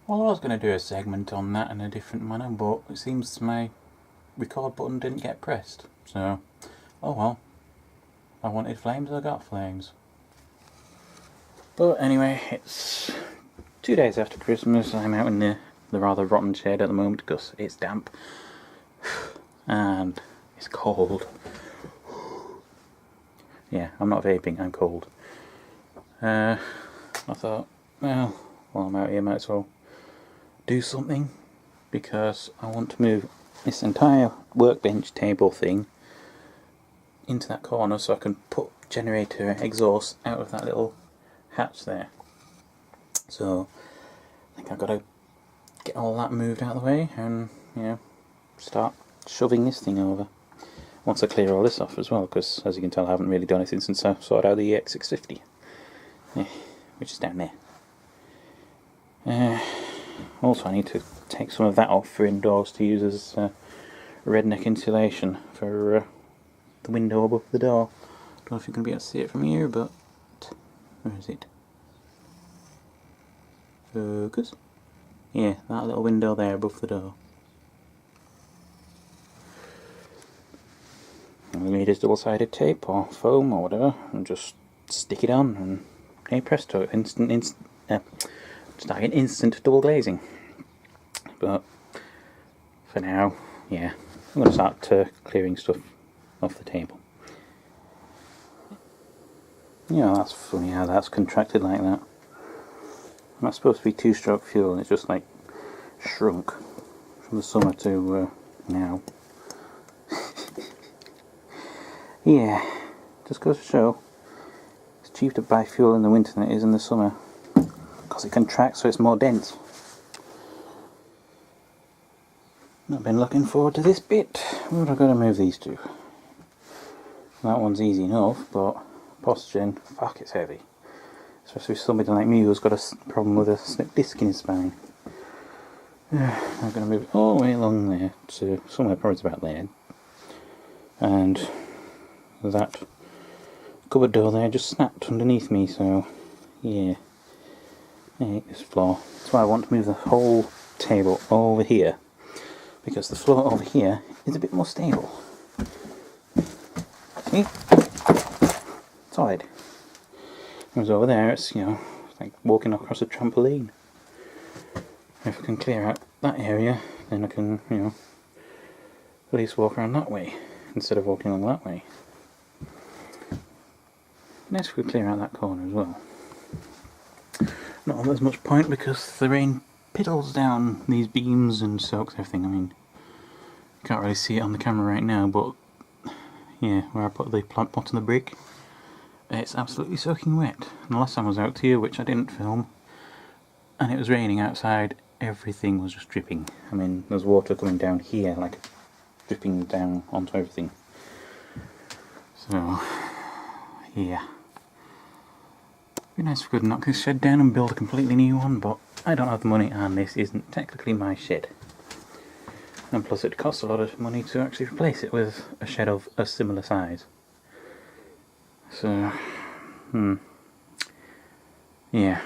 Well, I was going to do a segment on that in a different manner, but it seems my record button didn't get pressed. So, oh well. I wanted flames, I got flames. But anyway, it's 2 days after Christmas. I'm out in the rather rotten shed at the moment because it's damp. And it's cold. Yeah, I'm not vaping, I'm cold. I thought, well, while I'm out here, might as well do something, because I want to move this entire workbench table thing into that corner so I can put generator exhaust out of that little hatch there. So I think I've got to get all that moved out of the way and, you know, start shoving this thing over. Once I clear all this off as well, because as you can tell I haven't really done anything since I sorted out the EX650, which is down there. Also I need to take some of that off for indoors to use as redneck insulation for the window above the door. Don't know if you can be able to see it from here, but where is it? Focus? Yeah, that little window there above the door. And we made this double-sided tape or foam or whatever, and just stick it on, and hey presto, start getting instant double glazing. But for now, yeah, I'm going to start clearing stuff off the table. Yeah, that's funny how that's contracted like that. That's supposed to be 2-stroke fuel, and it's just like shrunk from the summer to now. Yeah, just goes to show it's cheaper to buy fuel in the winter than it is in the summer, because it contracts so it's more dense. Not been looking forward to this bit. Where have I got to move these to? That one's easy enough, but Postgen, fuck, it's heavy. Especially for somebody like me who's got a problem with a slipped disc in his spine. I'm going to move it all the way along there to somewhere probably about there. And that cupboard door there just snapped underneath me, so yeah. I hate this floor. That's why I want to move the whole table over here, because the floor over here is a bit more stable. See? Solid. Whereas over there it's, you know, like walking across a trampoline. If I can clear out that area, then I can, you know, at least walk around that way instead of walking along that way. Nice if we clear out that corner as well. Not as much point because the rain piddles down these beams and soaks everything. I mean, you can't really see it on the camera right now, but yeah, where I put the plant pot on the brick, it's absolutely soaking wet. And the last time I was out here, which I didn't film, and it was raining outside, everything was just dripping. I mean, there's water coming down here, like dripping down onto everything. So, yeah. It'd be nice if we could knock this shed down and build a completely new one, but I don't have the money, and this isn't technically my shed. And plus it costs a lot of money to actually replace it with a shed of a similar size. So, yeah.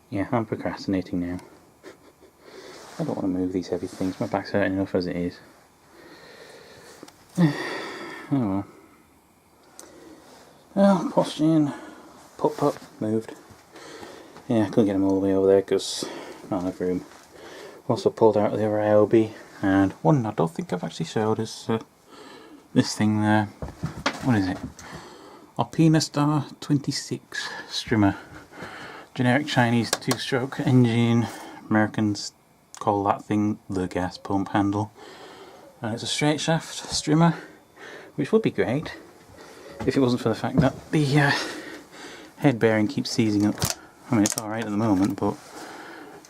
Yeah, I'm procrastinating now. I don't want to move these heavy things, my back's hurting enough as it is. Oh well. Well, Postgen, pup, moved. Yeah, I couldn't get them all the way over there because not enough room. Also pulled out the other AOB, and one I don't think I've actually showed is this thing there. What is it? Alpina Star 26 Strimmer. Generic Chinese 2-stroke engine. Americans call that thing the gas pump handle. And it's a straight shaft strimmer, which would be great if it wasn't for the fact that the head bearing keeps seizing up. I mean, it's alright at the moment, but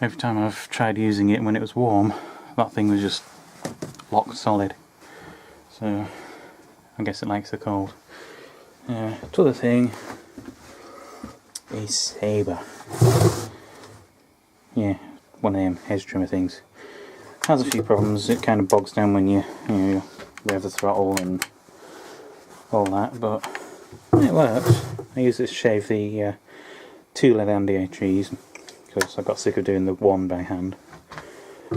every time I've tried using it when it was warm, that thing was just locked solid. So I guess it likes the cold. The other thing is Sabre. Yeah, one of them hedge trimmer things. Has a few problems. It kind of bogs down when you rev the throttle and all that, but it works. I use this to shave the two leather MDA trees, because I got sick of doing the one by hand.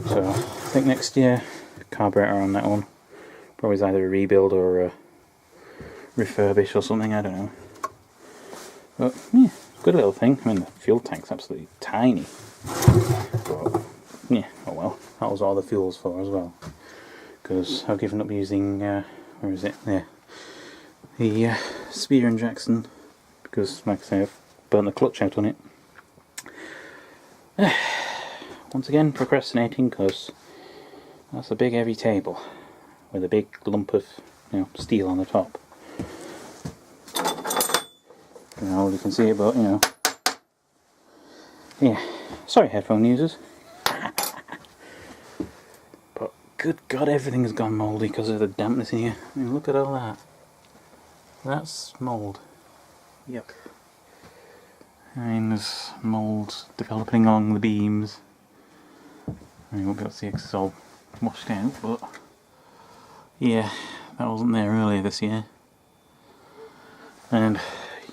So I think next year, carburetor on that one. Probably either a rebuild or a refurbish or something, I don't know. But yeah, good little thing. I mean, the fuel tank's absolutely tiny. But yeah, oh well. That was all the fuel's for as well. Because I've given up using, where is it? There. The Spear and Jackson. Because, like I say, I've burnt the clutch out on it. Once again, procrastinating because that's a big heavy table with a big lump of, you know, steel on the top. I don't know if you can see it, but you know. Yeah, sorry headphone users. But good God, everything has gone mouldy because of the dampness in here. I mean, look at all that. That's mould. Yuck. I mean, there's mould developing along the beams. I mean, you won't be able to see it 'cause it's all washed out, but yeah, that wasn't there earlier this year. And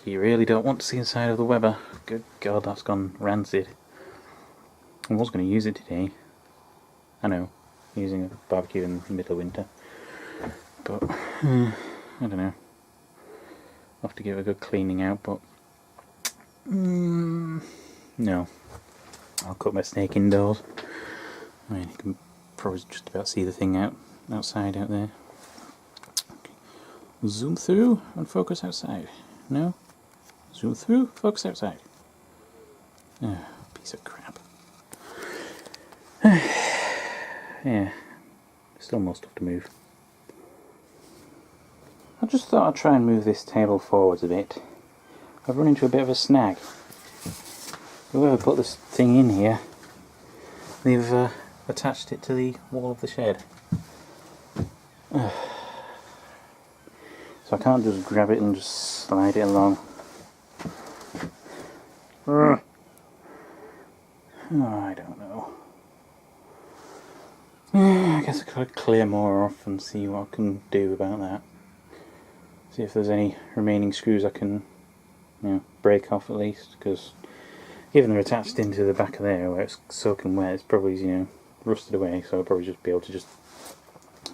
you really don't want to see inside of the Weber. Good God, that's gone rancid. I was going to use it today. I know, using a barbecue in the middle of winter. But, I don't know. I'll have to give it a good cleaning out, but no. I'll cut my snake indoors. I mean, you can probably just about see the thing outside out there. Okay. Zoom through and focus outside. No? Zoom through, focus outside. Oh, piece of crap. Yeah, still more stuff to move. I just thought I'd try and move this table forwards a bit. I've run into a bit of a snag. Whoever put this thing in here, they've attached it to the wall of the shed. So I can't just grab it and just slide it along. Oh, I don't know. I guess I could clear more off and see what I can do about that. See if there's any remaining screws I can, you know, break off at least, because given they're attached into the back of there where it's soaking wet, it's probably, you know, rusted away, so I'll probably just be able to just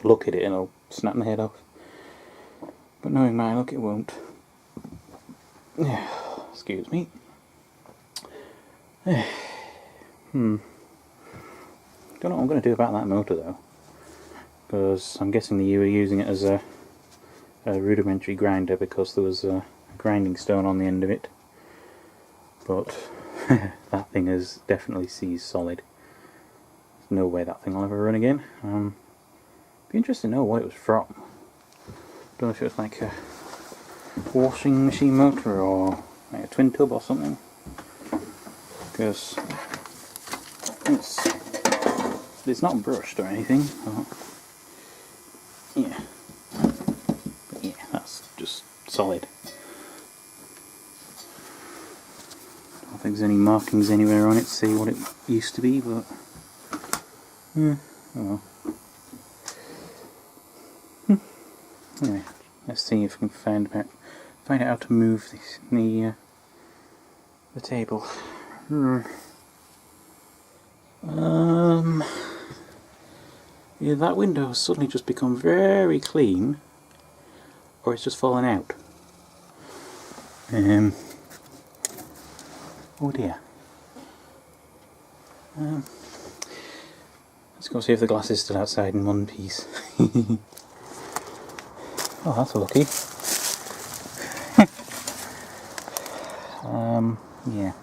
look at it and I'll snap my head off. But knowing my luck, it won't. Excuse me. Don't know what I'm going to do about that motor though, because I'm guessing that you were using it as a rudimentary grinder because there was a grinding stone on the end of it. But that thing has definitely seized solid. There's no way that thing will ever run again. Be interested to know what it was from. Don't know if it was like a washing machine motor or like a twin tub or something. Because it's not brushed or anything. Yeah. But yeah, that's just solid. I don't think there's any markings anywhere on it to say what it used to be, but yeah, oh well. Anyway, let's see if we can find out how to move the table. Yeah, that window has suddenly just become very clean, or it's just fallen out. Oh dear. Let's go see if the glass is still outside in one piece. Oh, that's lucky. Yeah.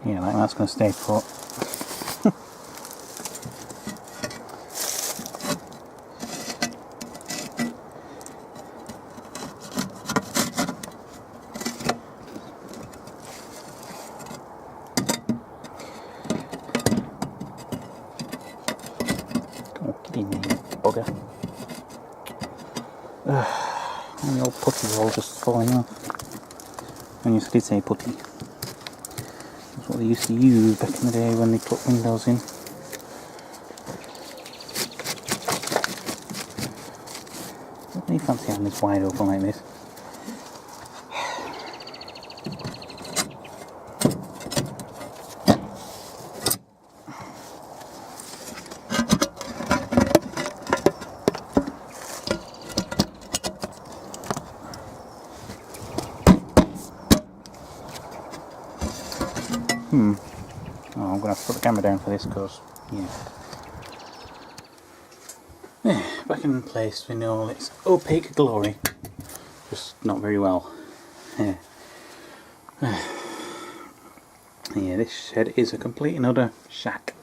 Yeah, like that's going to stay put. Bugger. And the old putty's all just falling off. And yes, I did say putty. That's what they used to use back in the day when they put windows in. fancy having this wide open like this. Oh, I'm going to have to put the camera down for this because, yeah. Yeah, back in place in all its opaque glory. Just not very well. Yeah. Yeah, this shed is a complete and utter shack.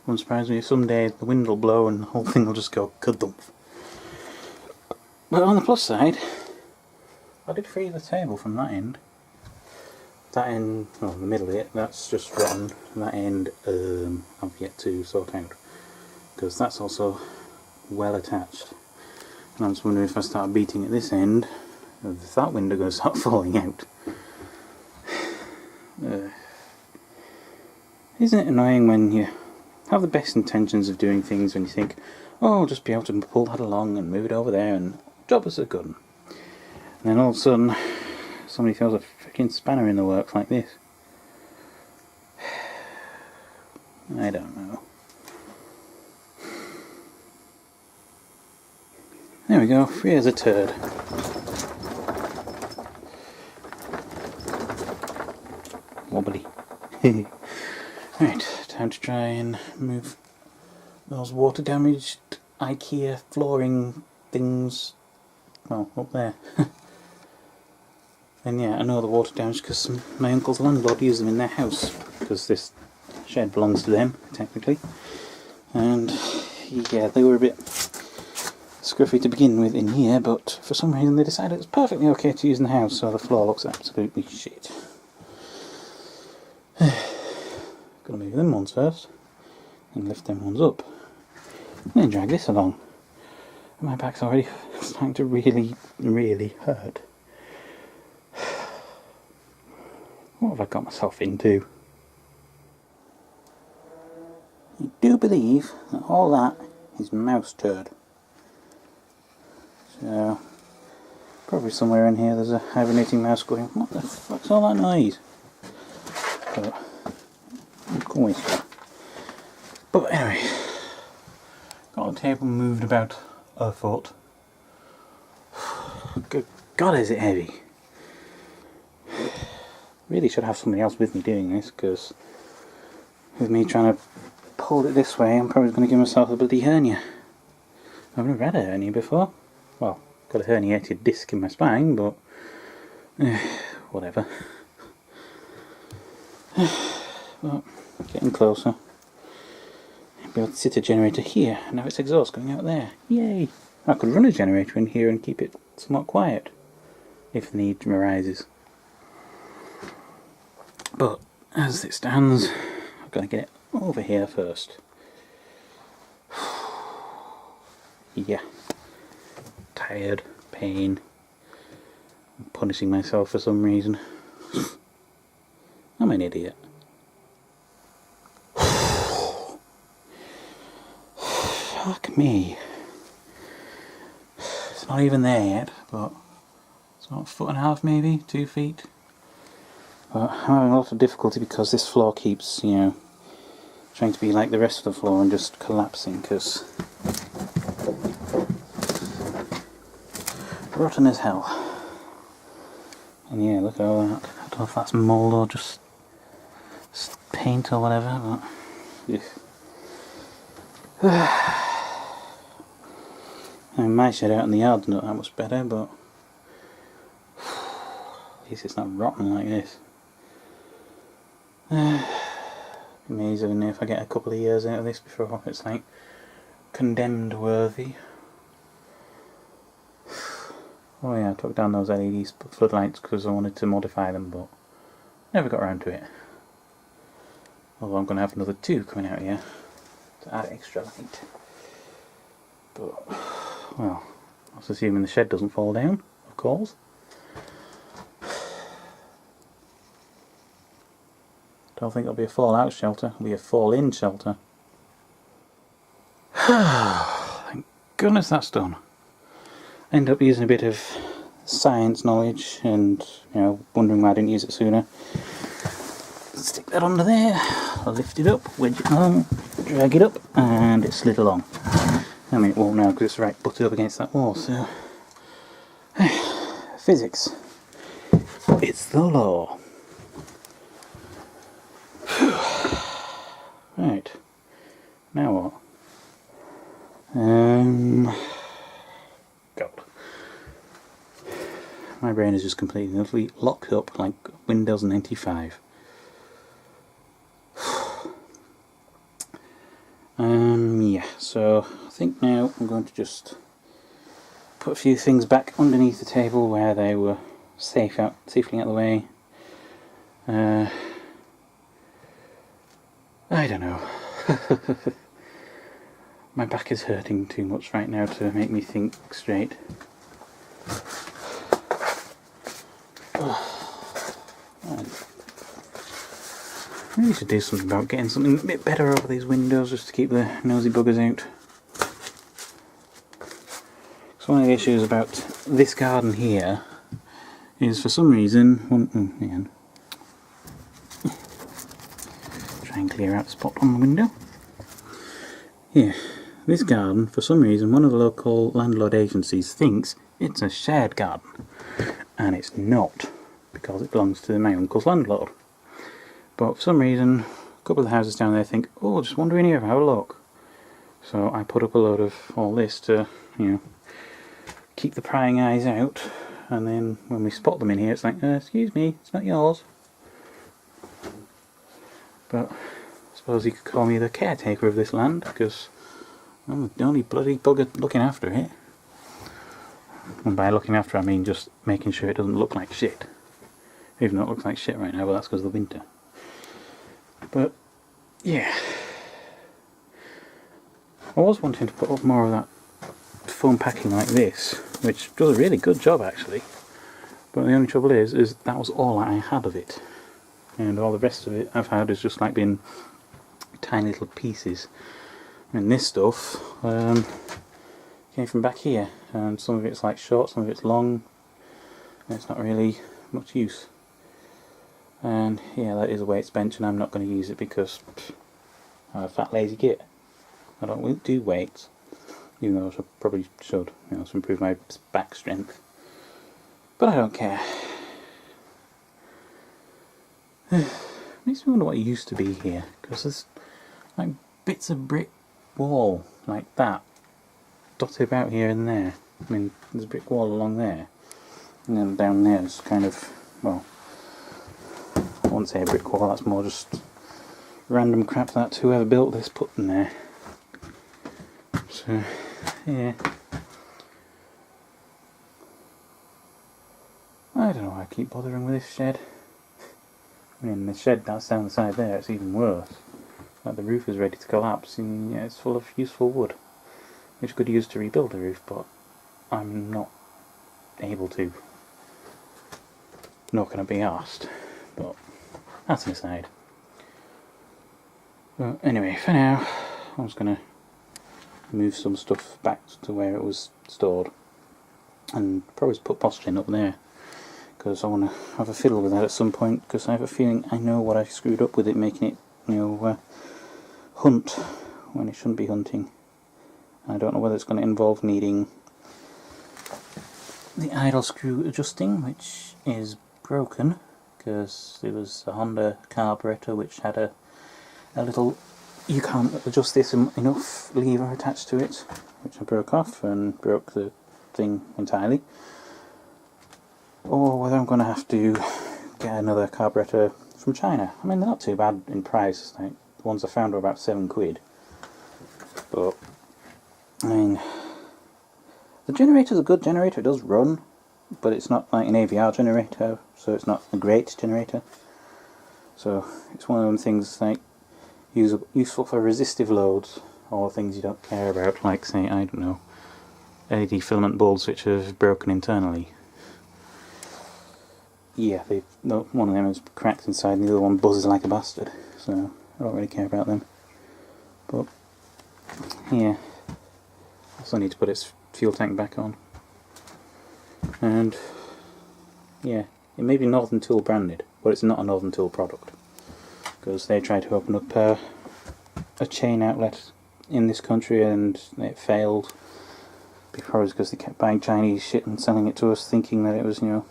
Won't surprise me if someday the wind will blow and the whole thing will just go kadump. But on the plus side, I did free the table from that end. That end, well, the middle of it, that's just rotten. That end, I've yet to sort out, because that's also well attached. And I'm just wondering if I start beating at this end, is that window going to start falling out? Isn't it annoying when you have the best intentions of doing things and you think, oh, I'll just be able to pull that along and move it over there and job us a good one. And then all of a sudden, somebody throws a freaking spanner in the works like this. I don't know. There we go, free as a turd. Wobbly. Right, time to try and move those water damaged IKEA flooring things, well, up there. And yeah, I know the water damage because my uncle's landlord used them in their house, because this shed belongs to them, technically. And yeah, they were a bit scruffy to begin with in here, but for some reason they decided it was perfectly okay to use in the house, so the floor looks absolutely shit. Gotta move them ones first, and lift them ones up, and then drag this along. My back's already starting to really, really hurt. What have I got myself into? I do believe that all that is mouse turd. So, probably somewhere in here there's a hibernating mouse going, what the fuck's all that noise? But, but anyway, got the table moved about a foot. Good God, is it heavy? Really should have somebody else with me doing this, because with me trying to pull it this way, I'm probably going to give myself a bloody hernia. I've never had a hernia before. Well, got a herniated disc in my spine, but whatever. But getting closer. I'll be able to sit a generator here, and have its exhaust going out there. Yay! I could run a generator in here and keep it somewhat quiet, if the need arises. But as it stands, I've got to get it over here first. Yeah. Tired, pain, I'm punishing myself for some reason. I'm an idiot. Fuck me. It's not even there yet, but it's about a foot and a half maybe, 2 feet. But I'm having a lot of difficulty because this floor keeps, you know, trying to be like the rest of the floor and just collapsing, because rotten as hell. And yeah, look at all that. I don't know if that's mould or just paint or whatever, but yeah. I mean, my shed out in the yard's not that much better, but at least it's not rotten like this. Amazing if I get a couple of years out of this before it's like condemned worthy. Oh yeah, I took down those LED floodlights because I wanted to modify them, but never got around to it. Although I'm going to have another 2 coming out here to add extra light. But, well, I was assuming the shed doesn't fall down, of course. Don't think it'll be a fall-out shelter, it'll be a fall-in shelter. Thank goodness that's done. end up using a bit of science knowledge and, you know, wondering why I didn't use it sooner. Stick that under there, lift it up, wedge it along, drag it up, and it slid along. I mean, it won't now because it's right butted up against that wall, so... Physics. It's the law. Right. Now what? God. My brain is just completely and utterly locked up like Windows 95. Yeah, so I think now I'm going to just put a few things back underneath the table where they were safely out of the way. I don't know. My back is hurting too much right now to make me think straight. Maybe we should do something about getting something a bit better over these windows just to keep the nosy buggers out. So one of the issues about this garden here is for some reason... try and clear out the spot on the window. Here, this garden, for some reason, one of the local landlord agencies thinks it's a shared garden. And it's not, because it belongs to my uncle's landlord. But for some reason, a couple of the houses down there think, oh, just wander in here, have a look. So I put up a load of all this to, you know, keep the prying eyes out. And then when we spot them in here, it's like, excuse me, it's not yours. But I suppose you could call me the caretaker of this land, because I'm the only bloody bugger looking after it. And by looking after I mean just making sure it doesn't look like shit. Even though it looks like shit right now, but that's because of the winter. But, yeah. I was wanting to put up more of that foam packing like this, which does a really good job actually. But the only trouble is that was all I had of it. And all the rest of it I've had is just like been tiny little pieces. And this stuff came from back here, and some of it's like short, some of it's long, and it's not really much use. And yeah, that is a weights bench, and I'm not going to use it because I'm a fat lazy git. I don't do weights, even though I probably should, you know, to improve my back strength. But I don't care. Makes me wonder what used to be here, because there's like bits of brick wall like that dotted about here and there. I mean, there's a brick wall along there, and then down there is kind of, well, I wouldn't say a brick wall, that's more just random crap that whoever built this put in there. So, yeah. I don't know why I keep bothering with this shed. I mean, the shed that's down the side there, it's even worse. Like the roof is ready to collapse, and yeah, it's full of useful wood, which could use to rebuild the roof, but I'm not able to. Nor can I be asked, but that's an aside. But anyway, for now, I'm just going to move some stuff back to where it was stored, and probably put posturing up there, because I want to have a fiddle with that at some point, because I have a feeling I know what I screwed up with it, making it, you know, hunt when it shouldn't be hunting. I don't know whether it's going to involve needing the idle screw adjusting, which is broken, because it was a Honda carburetor which had a little, you can't adjust this enough lever attached to it, which I broke off and broke the thing entirely. Or whether I'm going to have to get another carburetor from China. I mean, they're not too bad in price. Like, the ones I found were about £7. But, I mean, the generator's a good generator, it does run, but it's not like an AVR generator, so it's not a great generator. So, it's one of them things like useful for resistive loads, or things you don't care about, like, say, I don't know, LED filament bulbs which have broken internally. Yeah, one of them is cracked inside and the other one buzzes like a bastard, so I don't really care about them. But, yeah, I also need to put its fuel tank back on. And yeah, it may be Northern Tool branded, but it's not a Northern Tool product, because they tried to open up a chain outlet in this country and it failed, because they kept buying Chinese shit and selling it to us thinking that it was, you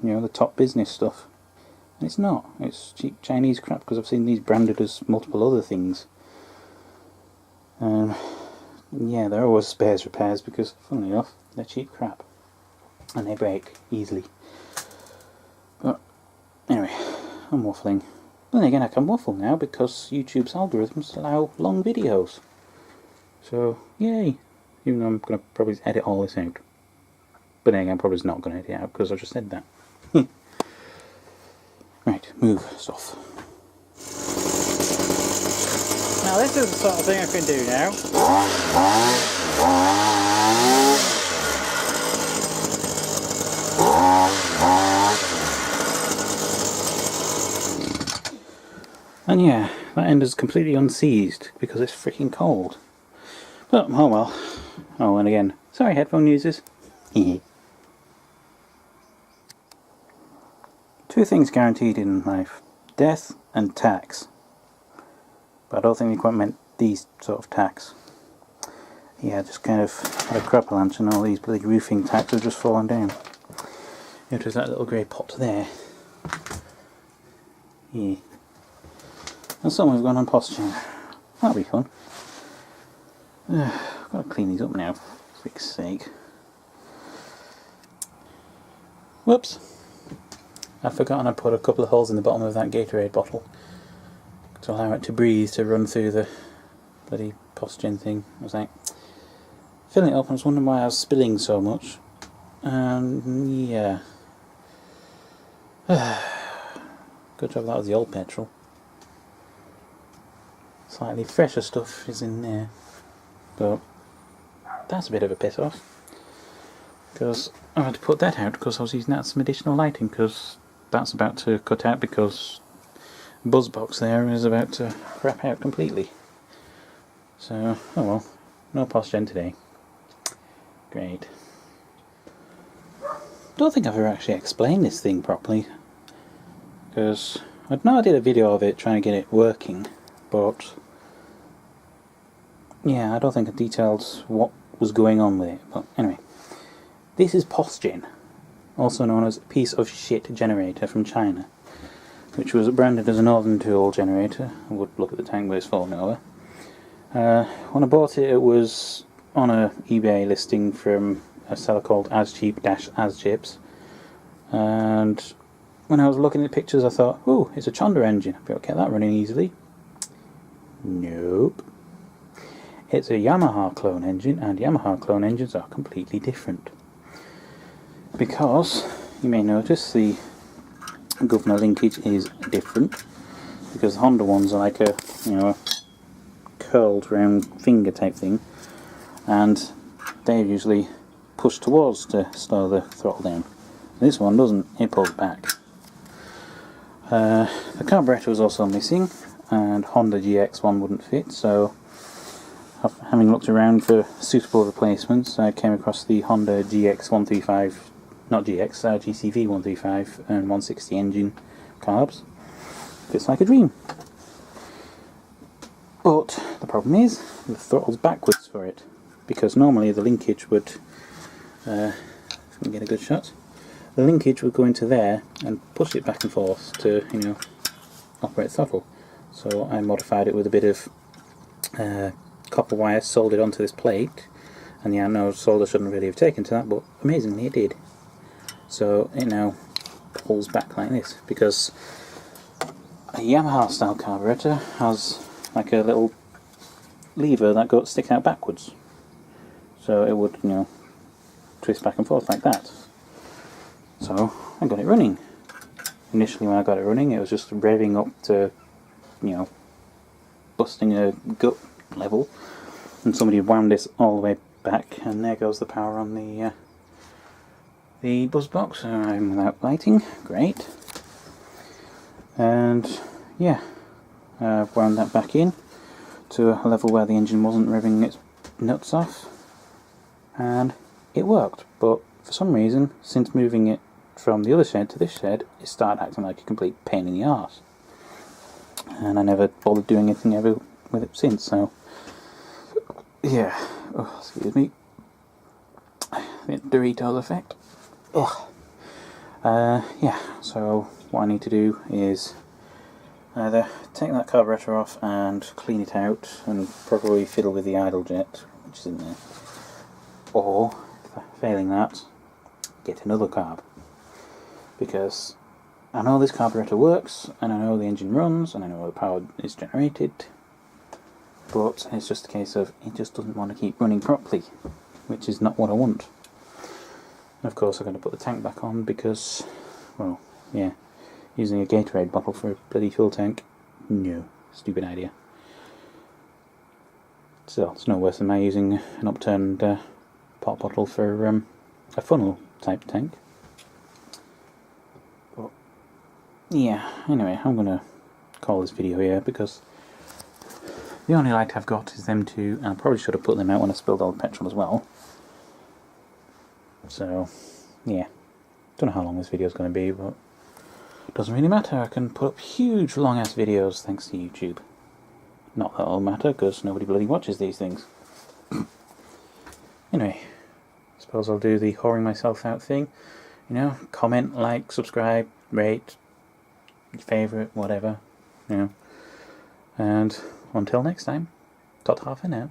know, the top business stuff. And it's not. It's cheap Chinese crap, because I've seen these branded as multiple other things. Yeah, they're always spares repairs, because, funnily enough, they're cheap crap. And they break easily. But, anyway, I'm waffling. Then again, I can waffle now, because YouTube's algorithms allow long videos. So, yay! Even though I'm going to probably edit all this out. But then again, I'm probably not going to edit it out, because I just said that. Right, move stuff. Now this is the sort of thing I can do now. And yeah, that end is completely unseized because it's freaking cold. But oh well. Oh, and again, sorry headphone users. Two things guaranteed in life: death and tax. But I don't think they quite meant these sort of tax. Yeah, just kind of had a crap lunch and all these bloody roofing tacks have just fallen down. It was that little grey pot there. Yeah. And someone's gone on posture. That'll be fun. I've got to clean these up now, for fuck's sake. Whoops. I've forgotten I put a couple of holes in the bottom of that Gatorade bottle to allow it to breathe, to run through the bloody postgen thing. I was like, filling it up, and I was wondering why I was spilling so much. Yeah. Good job that was the old petrol. Slightly fresher stuff is in there. But that's a bit of a piss off. Because I had to put that out because I was using that as some additional lighting, because that's about to cut out because Buzzbox there is about to crap out completely. So, oh well, no postgen today. Great. Don't think I've ever actually explained this thing properly, because I know I did a video of it trying to get it working, but yeah, I don't think I detailed what was going on with it. But anyway, this is postgen, also known as piece of shit generator from China, which was branded as a Northern Tool generator. I would look at the tank, but it's falling over. When I bought it, it was on a eBay listing from a seller called AsCheap-AsChips, and when I was looking at the pictures I thought, oh, it's a Chonda engine, I'll be able to get that running easily. Nope. It's a Yamaha clone engine, and Yamaha clone engines are completely different. Because, you may notice, the governor linkage is different, because the Honda ones are like a, you know, a curled round finger type thing, and they're usually pushed towards to slow the throttle down. This one doesn't, it pulls back. The carburetor was also missing, and Honda GX one wouldn't fit, so having looked around for suitable replacements, I came across the Honda GX 135, not GX, GCV 135 and 160 engine carbs. Fits like a dream. But the problem is, the throttle's backwards for it, because normally the linkage would, if we can get a good shot, the linkage would go into there and push it back and forth to, you know, operate throttle. So I modified it with a bit of copper wire soldered onto this plate, and yeah, no, solder shouldn't really have taken to that, but amazingly it did. So it now pulls back like this, because a Yamaha style carburetor has like a little lever that sticks out backwards, so it would, you know, twist back and forth like that. So I got it running. Initially when I got it running, it was just revving up to, you know, busting a gut level, and somebody wound this all the way back, and there goes the power on the buzz box. I'm without lighting, great. And yeah, I've wound that back in to a level where the engine wasn't revving its nuts off, and it worked. But for some reason, since moving it from the other shed to this shed, it started acting like a complete pain in the arse. And I never bothered doing anything ever with it since, so yeah. Oh, excuse me. The Doritos effect. Ugh. Yeah, so what I need to do is either take that carburetor off and clean it out and probably fiddle with the idle jet, which is in there, or, failing that, get another carb. Because I know this carburetor works, and I know the engine runs, and I know the power is generated, but it's just a case of it just doesn't want to keep running properly, which is not what I want. And of course I'm going to put the tank back on because, well, yeah, using a Gatorade bottle for a bloody fuel tank, no, stupid idea. So it's no worse than my using an upturned pop bottle for a funnel type tank. But yeah, anyway, I'm going to call this video here because the only light I've got is them two, and I probably should have put them out when I spilled all the petrol as well. So, yeah, don't know how long this video is going to be, but it doesn't really matter. I can put up huge long-ass videos thanks to YouTube. Not that it'll matter, because nobody bloody watches these things. Anyway, I suppose I'll do the whoring myself out thing. You know, comment, like, subscribe, rate, your favourite, whatever, you know. And until next time, ta-ta for now.